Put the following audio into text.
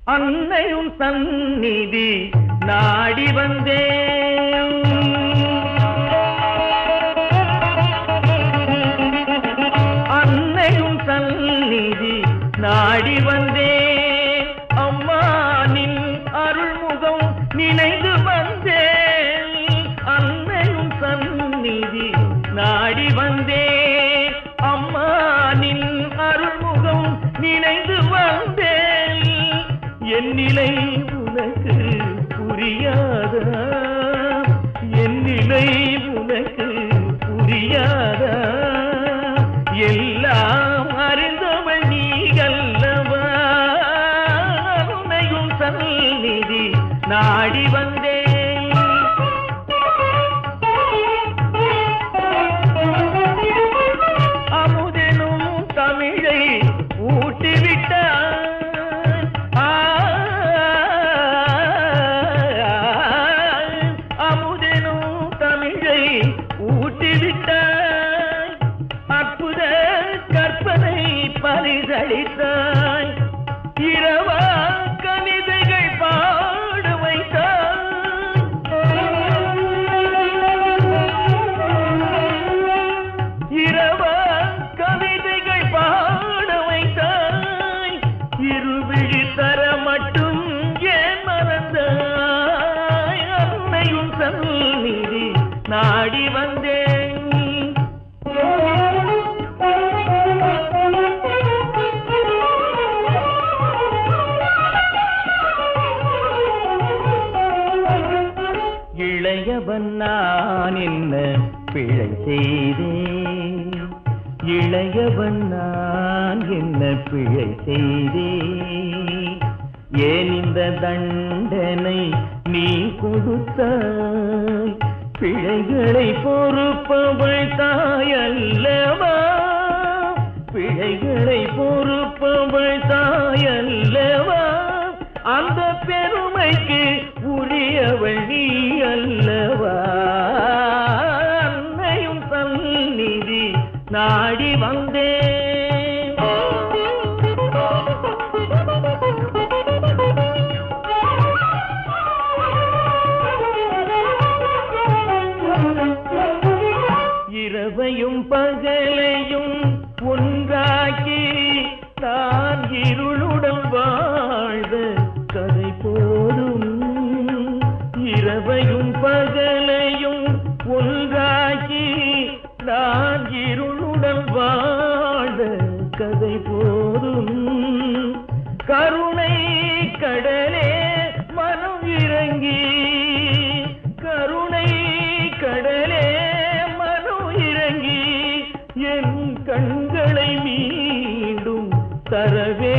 அன்னையும் சந்நிதி நாடி வந்தேன். அன்னையும் சந்நிதி நாடி வந்தேன். அம்மானின் அருள்முகம் நினைந்து வந்தேன். அன்னையும் சந்நிதி நாடி வந்தேன். அம்மானின் அருள்முகம் நினைந்து வந்தேன். என் நிலை உனக்கு புரியாதா? என் நிலை உனக்கு புரியாதா? எல்லாம் அறிந்தவள் நீ அல்லவா? உன்னையும் சந்நிதி நாடி வந்தேன். அமுதெனும் தமிழை ஊட்டிவிட்டார். ஊட்டிவிட்டாய். அற்புத கற்பனை பரிசளித்தாய். இரவா கவிதைகள் பாட வைத்தாய். இரவா கவிதைகள் பாட வைத்தாய். இருவிழி தர மட்டும் ஏன் மறந்தாய்? அன்னையும் சந்நிதி நாடி வந்தேன். இளையவன் நான் என்ன பிழை செய்தேன்? இளையவன் நான் என்ன பிழை செய்தேன்? ஏன் இந்த தண்டனை நீ கொடுத்தாய்? பிழைகளை பொறுப்பவள் தாயல்லவா? பிழைகளை பொறுப்பவள் தாயல்லவா? அந்த பெருமைக்கு உரியவள் நீ அல்லவா? அன்னையும் சந்நிதி நாடி வந்தேன். இரவையும் பகலையும் ஒன்றாக்கி நான் இருளுடன் வாழ்ந்த கதை போதும். இரவையும் பகலையும் ஒன்றாக்கி நான் இருளுடன் வாழ்ந்த கதை போதும். கருணை கடலே மனம் இறங்கி, கருணை கடலே என் கண்களை மீண்டும் தரவே